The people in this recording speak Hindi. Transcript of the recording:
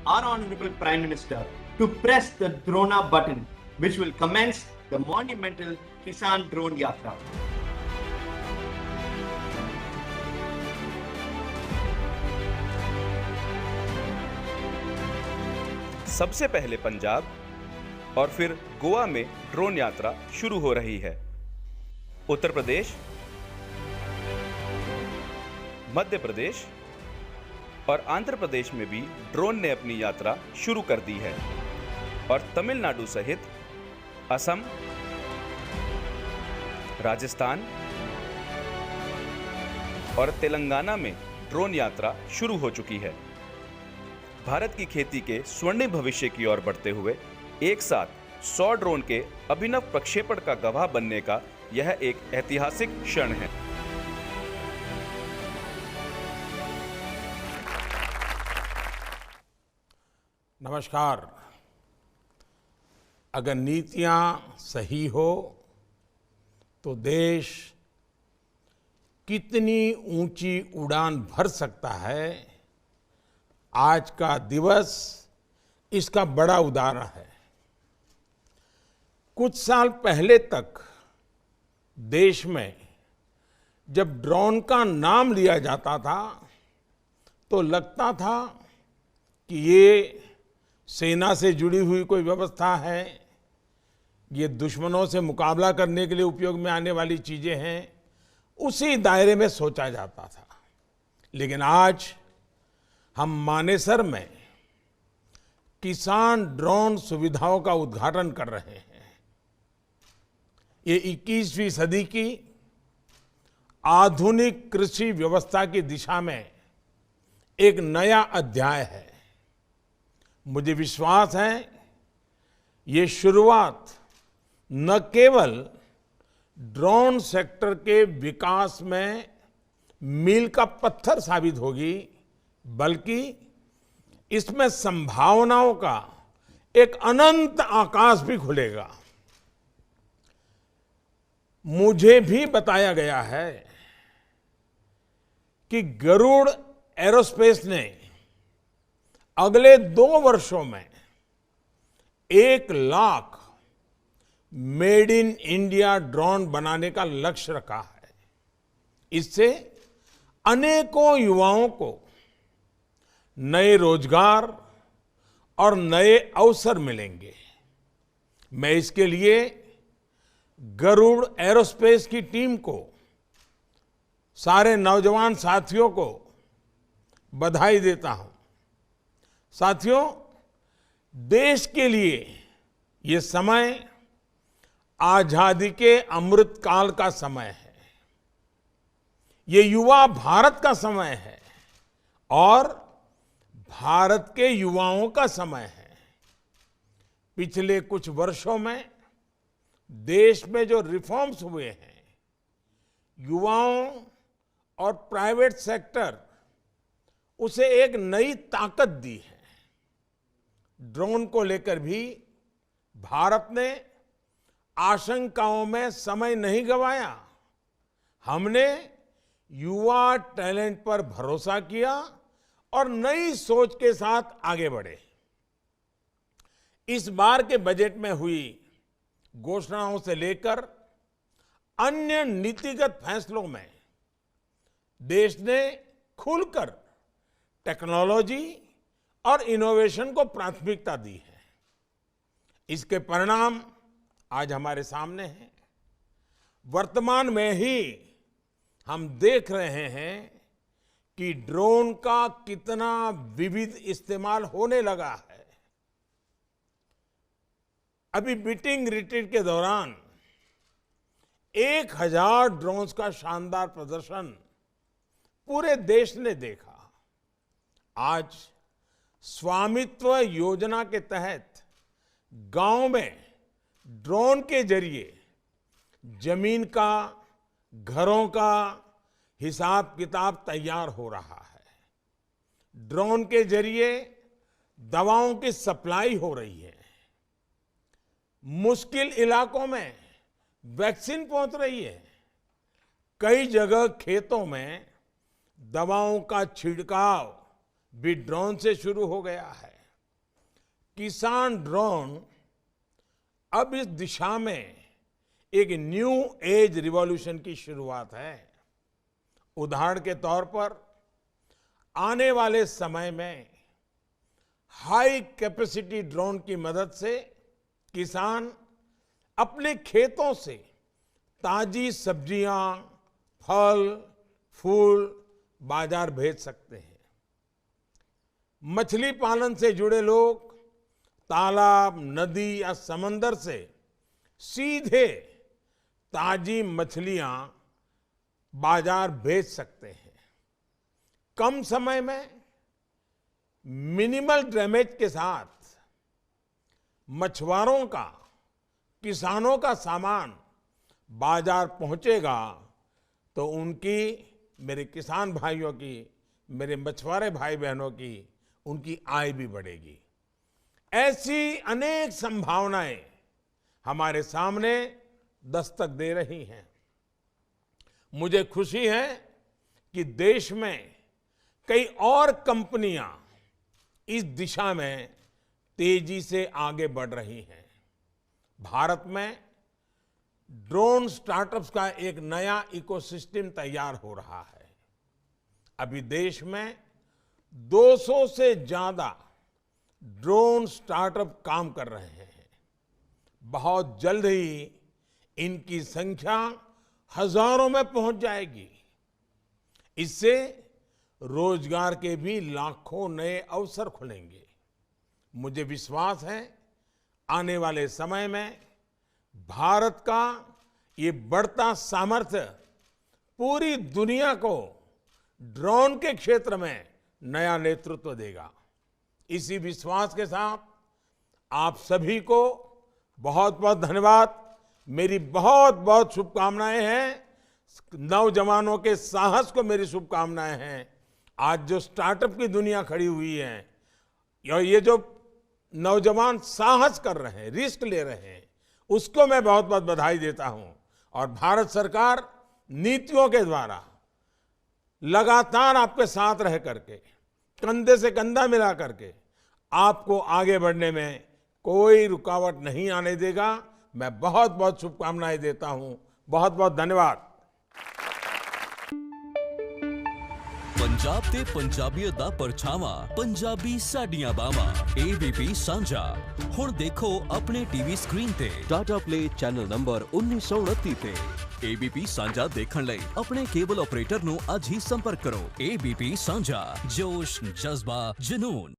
our Honorable Prime Minister to press the Drona button, which will commence the monumental Kisan Drone Yatra. सबसे पहले पंजाब और फिर गोवा में ड्रोन यात्रा शुरू हो रही है। उत्तर प्रदेश, मध्य प्रदेश और आंध्र प्रदेश में भी ड्रोन ने अपनी यात्रा शुरू कर दी है और तमिलनाडु सहित असम, राजस्थान और तेलंगाना में ड्रोन यात्रा शुरू हो चुकी है। भारत की खेती के स्वर्णिम भविष्य की ओर बढ़ते हुए एक साथ 100 ड्रोन के अभिनव प्रक्षेपण का गवाह बनने का यह एक ऐतिहासिक क्षण है। नमस्कार। अगर नीतियां सही हो तो देश कितनी ऊंची उड़ान भर सकता है, आज का दिवस इसका बड़ा उदाहरण है। कुछ साल पहले तक देश में जब ड्रोन का नाम लिया जाता था तो लगता था कि ये सेना से जुड़ी हुई कोई व्यवस्था है, ये दुश्मनों से मुकाबला करने के लिए उपयोग में आने वाली चीजें हैं, उसी दायरे में सोचा जाता था। लेकिन आज हम मानेसर में किसान ड्रोन सुविधाओं का उद्घाटन कर रहे हैं। ये 21वीं सदी की आधुनिक कृषि व्यवस्था की दिशा में एक नया अध्याय है। मुझे विश्वास है ये शुरुआत न केवल ड्रोन सेक्टर के विकास में मील का पत्थर साबित होगी, बल्कि इसमें संभावनाओं का एक अनंत आकाश भी खुलेगा। मुझे भी बताया गया है कि गरुड़ एरोस्पेस ने अगले 2 वर्षों में 1 lakh made in India drone बनाने का लक्ष्य रखा है। इससे अनेकों युवाओं को नए रोजगार और नए अवसर मिलेंगे। मैं इसके लिए गरुड़ एरोस्पेस की टीम को, सारे नौजवान साथियों को बधाई देता हूं। साथियों, देश के लिए ये समय आजादी के अमृत काल का समय है। ये युवा भारत का समय है और भारत के युवाओं का समय है। पिछले कुछ वर्षों में देश में जो रिफॉर्म्स हुए हैं, युवाओं और प्राइवेट सेक्टर उसे एक नई ताकत दी है। ड्रोन को लेकर भी भारत ने आशंकाओं में समय नहीं गंवाया। हमने युवा टैलेंट पर भरोसा किया और नई सोच के साथ आगे बढ़े। इस बार के बजट में हुई घोषणाओं से लेकर अन्य नीतिगत फैसलों में देश ने खुलकर टेक्नोलॉजी और इनोवेशन को प्राथमिकता दी है। इसके परिणाम आज हमारे सामने हैं। वर्तमान में ही हम देख रहे हैं कि ड्रोन का कितना विविध इस्तेमाल होने लगा है। अभी मीटिंग रिट्रीट के दौरान 1000 ड्रोन्स का शानदार प्रदर्शन पूरे देश ने देखा। आज स्वामित्व योजना के तहत गांव में ड्रोन के जरिए जमीन का, घरों का हिसाब किताब तैयार हो रहा है। ड्रोन के जरिए दवाओं की सप्लाई हो रही है। मुश्किल इलाकों में वैक्सीन पहुंच रही है। कई जगह खेतों में दवाओं का छिड़काव भी ड्रोन से शुरू हो गया है। किसान ड्रोन अब इस दिशा में एक न्यू एज रिवॉल्यूशन की शुरुआत है। उदाहरण के तौर पर आने वाले समय में हाई कैपेसिटी ड्रोन की मदद से किसान अपने खेतों से ताजी सब्जियां, फल, फूल बाजार भेज सकते हैं। मछली पालन से जुड़े लोग तालाब, नदी या समंदर से सीधे ताजी मछलियां बाजार भेज सकते हैं। कम समय में मिनिमल डैमेज के साथ मछुआरों का, किसानों का सामान बाजार पहुंचेगा तो उनकी, मेरे किसान भाइयों की, मेरे मछुआरे भाई बहनों की, उनकी आय भी बढ़ेगी। ऐसी अनेक संभावनाएं हमारे सामने दस्तक दे रही हैं। मुझे खुशी है कि देश में कई और कंपनियां इस दिशा में तेजी से आगे बढ़ रही हैं। भारत में ड्रोन स्टार्टअप्स का एक नया इकोसिस्टम तैयार हो रहा है। अभी देश में 200 से ज्यादा ड्रोन स्टार्टअप काम कर रहे हैं। बहुत जल्द ही इनकी संख्या हजारों में पहुंच जाएगी। इससे रोजगार के भी लाखों नए अवसर खुलेंगे। मुझे विश्वास है आने वाले समय में भारत का ये बढ़ता सामर्थ्य पूरी दुनिया को ड्रोन के क्षेत्र में नया नेतृत्व देगा। इसी विश्वास के साथ आप सभी को बहुत बहुत धन्यवाद। मेरी बहुत बहुत शुभकामनाएं हैं। नौजवानों के साहस को मेरी शुभकामनाएं हैं। आज जो स्टार्टअप की दुनिया खड़ी हुई है, ये जो नौजवान साहस कर रहे हैं, रिस्क ले रहे हैं, उसको मैं बहुत बहुत बधाई देता हूं। और भारत सरकार नीतियों के द्वारा लगातार आपके साथ रह करके, कंधे से कंधा मिला करके आपको आगे बढ़ने में कोई रुकावट नहीं आने देगा। मैं बहुत बहुत शुभकामनाएं देता हूं। बहुत बहुत धन्यवाद। पंजाब ते पंजाबियत दा परछावा, पंजाबी साडियां बावां, ABP सांझा। हुण देखो अपने टीवी स्क्रीन ते टाटा प्ले चैनल नंबर 1929 ते। ABP सांझा देखण लई अपने केबल ऑपरेटर नु अज ही संपर्क करो। ABP सांझा, जोश, जज्बा, जुनून।